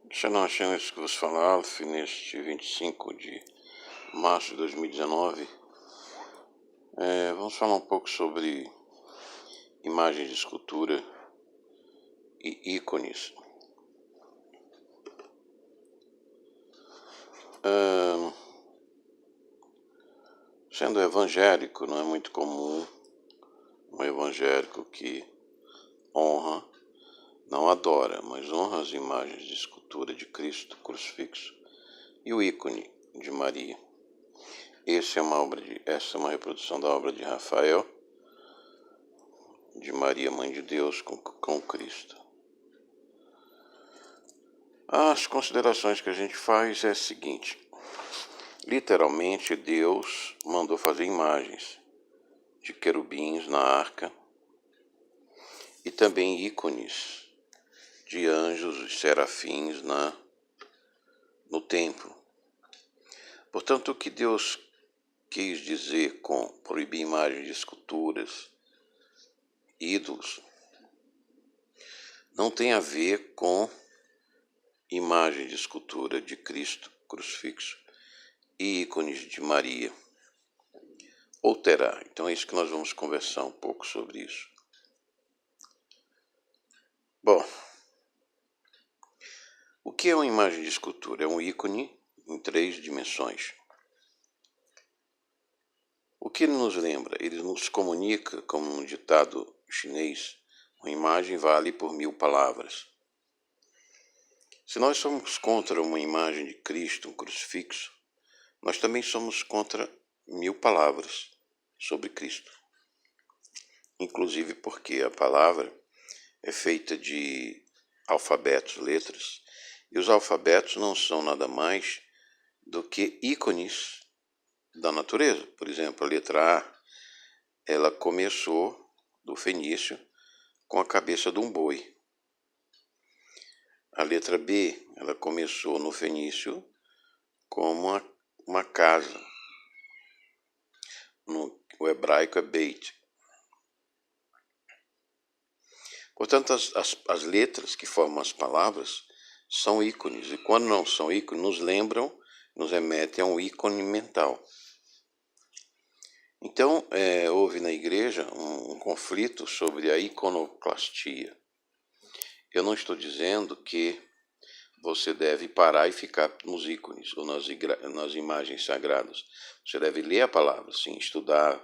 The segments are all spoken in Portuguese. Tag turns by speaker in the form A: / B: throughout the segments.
A: Shalom, Hashem, isso que vos fala, Alf, neste 25 de março de 2019. Vamos falar um pouco sobre imagens de escultura e ícones. Sendo evangélico, não é muito comum um evangélico que honra, não adora, mas honra as imagens de escultura de Cristo crucifixo e o ícone de Maria. Essa é uma reprodução da obra de Rafael, de Maria, Mãe de Deus, com Cristo. As considerações que a gente faz é a seguinte: literalmente, Deus mandou fazer imagens de querubins na arca e também ícones de anjos e serafins no templo. Portanto, o que Deus quis dizer com proibir imagens de esculturas, ídolos, não tem a ver com imagem de escultura de Cristo crucifixo e ícones de Maria. Ou terá. Então é isso que nós vamos conversar um pouco sobre isso. Bom, o que é uma imagem de escultura? É um ícone em 3 dimensões. O que ele nos lembra? Ele nos comunica, como um ditado chinês, uma imagem vale por 1000 palavras. Se nós somos contra uma imagem de Cristo, um crucifixo, nós também somos contra 1000 palavras sobre Cristo. Inclusive porque a palavra é feita de alfabetos, letras, e os alfabetos não são nada mais do que ícones da natureza. Por exemplo, a letra A, ela começou do fenício com a cabeça de um boi. A letra B, ela começou no fenício como uma casa. O hebraico é Beit. Portanto, as letras que formam as palavras são ícones. E quando não são ícones, nos lembram, nos remetem a um ícone mental. Então, houve na igreja um conflito sobre a iconoclastia. Eu não estou dizendo que você deve parar e ficar nos ícones ou nas imagens sagradas. Você deve ler a palavra, sim, estudar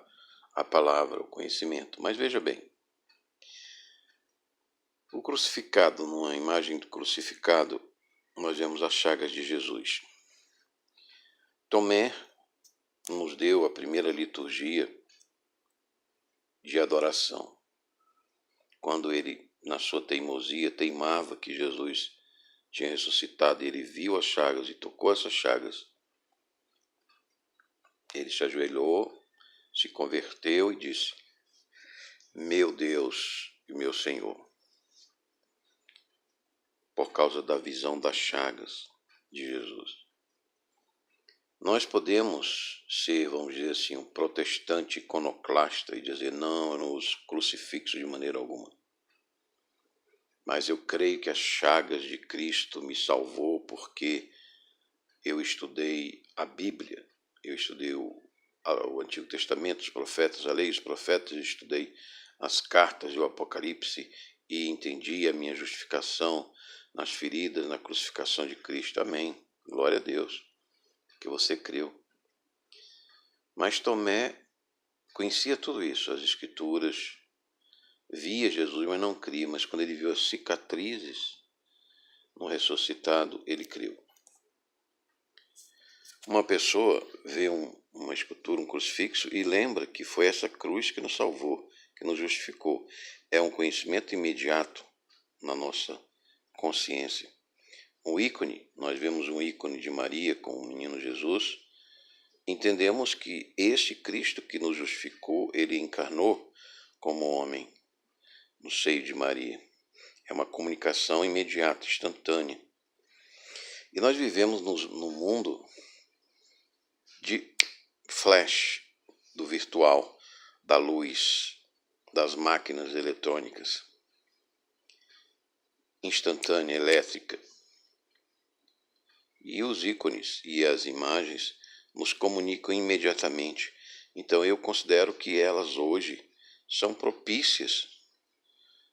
A: a palavra, o conhecimento. Mas veja bem, o crucificado, numa imagem do crucificado, nós vemos as chagas de Jesus. Tomé nos deu a primeira liturgia de adoração, quando ele, na sua teimosia, teimava que Jesus tinha ressuscitado, e ele viu as chagas e tocou essas chagas. Ele se ajoelhou, se converteu e disse: meu Deus e meu Senhor, por causa da visão das chagas de Jesus. Nós podemos ser, vamos dizer assim, um protestante iconoclasta e dizer: não, eu não uso crucifixo de maneira alguma. Mas eu creio que as chagas de Cristo me salvou porque eu estudei a Bíblia, eu estudei o Antigo Testamento, os profetas, a lei dos profetas, estudei as cartas do Apocalipse e entendi a minha justificação nas feridas, na crucificação de Cristo. Amém. Glória a Deus, que você creu. Mas Tomé conhecia tudo isso, as Escrituras, via Jesus, mas não cria. Mas quando ele viu as cicatrizes no ressuscitado, ele creu. Uma pessoa vê uma escultura, um crucifixo, e lembra que foi essa cruz que nos salvou, que nos justificou. É um conhecimento imediato na nossa consciência. Um ícone, nós vemos um ícone de Maria com o menino Jesus, entendemos que este Cristo que nos justificou, ele encarnou como homem no seio de Maria. É uma comunicação imediata, instantânea. E nós vivemos no mundo de flash, do virtual, da luz, das máquinas eletrônicas, instantânea, elétrica. E os ícones e as imagens nos comunicam imediatamente. Então eu considero que elas hoje são propícias.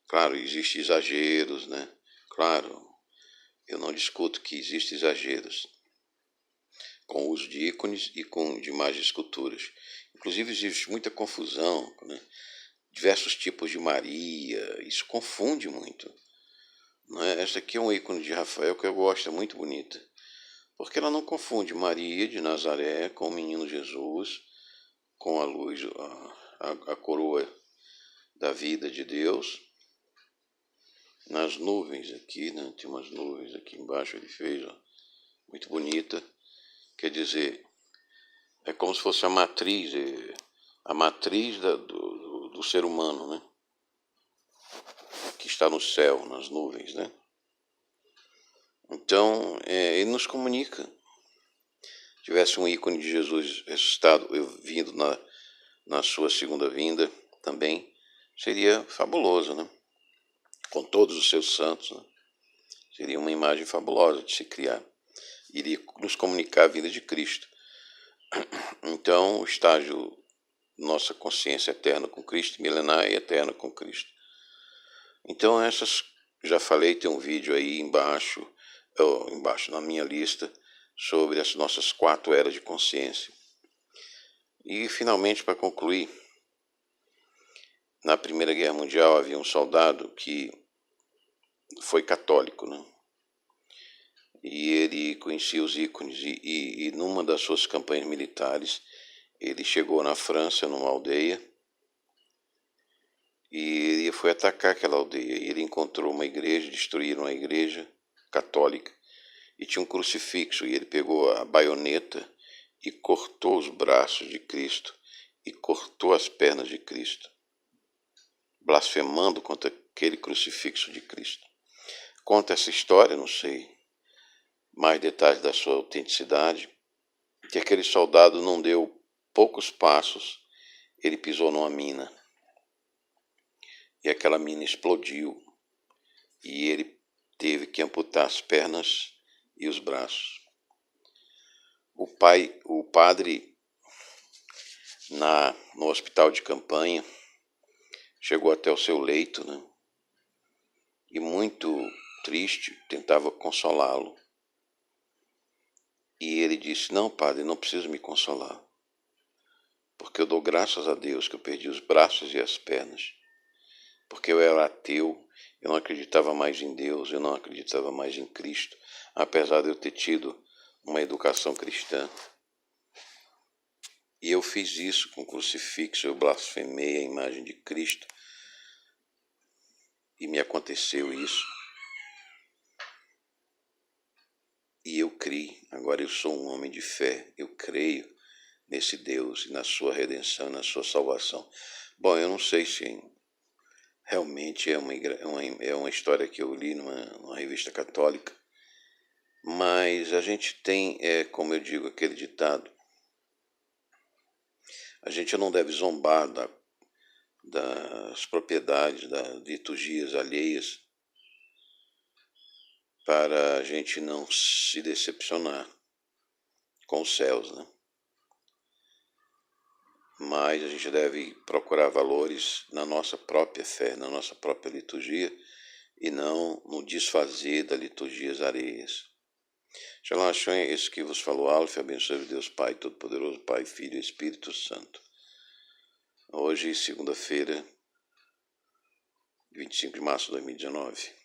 A: Claro, existem exageros, né? Claro, eu não discuto que existem exageros com o uso de ícones e de imagens e esculturas. Inclusive existe muita confusão, né? Diversos tipos de Maria, isso confunde muito. Não é? Essa aqui é um ícone de Rafael que eu gosto, é muito bonita. Porque ela não confunde Maria de Nazaré com o menino Jesus, com a luz, a coroa da vida de Deus. Nas nuvens aqui, né? Tem umas nuvens aqui embaixo, ele fez, ó, muito bonita. Quer dizer, é como se fosse a matriz do ser humano, né? Que está no céu, nas nuvens, né? Então, ele nos comunica. Se tivesse um ícone de Jesus ressuscitado, vindo na sua segunda vinda também, seria fabuloso, né? Com todos os seus santos, né? Seria uma imagem fabulosa de se criar. Iria nos comunicar a vida de Cristo. Então, o estágio nossa consciência eterna com Cristo, milenar e eterna com Cristo. Então, essas, já falei, tem um vídeo aí embaixo na minha lista, sobre as nossas 4 eras de consciência. E, finalmente, para concluir, na Primeira Guerra Mundial havia um soldado que foi católico, né? E ele conhecia os ícones e numa das suas campanhas militares, ele chegou na França, numa aldeia, e ele foi atacar aquela aldeia. E ele encontrou uma igreja, destruíram a igreja católica, e tinha um crucifixo, e ele pegou a baioneta e cortou os braços de Cristo e cortou as pernas de Cristo, blasfemando contra aquele crucifixo de Cristo. Conta essa história, não sei mais detalhes da sua autenticidade, que aquele soldado não deu poucos passos, ele pisou numa mina. E aquela mina explodiu. E ele teve que amputar as pernas e os braços. O padre, no hospital de campanha, chegou até o seu leito, né? E muito triste, tentava consolá-lo. E ele disse: não, padre, não precisa me consolar, porque eu dou graças a Deus que eu perdi os braços e as pernas, porque eu era ateu, eu não acreditava mais em Deus, eu não acreditava mais em Cristo, apesar de eu ter tido uma educação cristã. E eu fiz isso com o crucifixo, eu blasfemei a imagem de Cristo, e me aconteceu isso. E eu criei, agora eu sou um homem de fé, eu creio nesse Deus e na sua redenção, na sua salvação. Bom, eu não sei se realmente é uma história que eu li numa revista católica, mas a gente tem, como eu digo, aquele ditado, a gente não deve zombar das propriedades, das liturgias alheias, para a gente não se decepcionar com os céus, né? Mas a gente deve procurar valores na nossa própria fé, na nossa própria liturgia, e não no desfazer das liturgias alheias. Shalom Hashem, esse que vos falou, Aleph, abençoe Deus Pai Todo-Poderoso, Pai, Filho e Espírito Santo. Hoje, segunda-feira, 25 de março de 2019.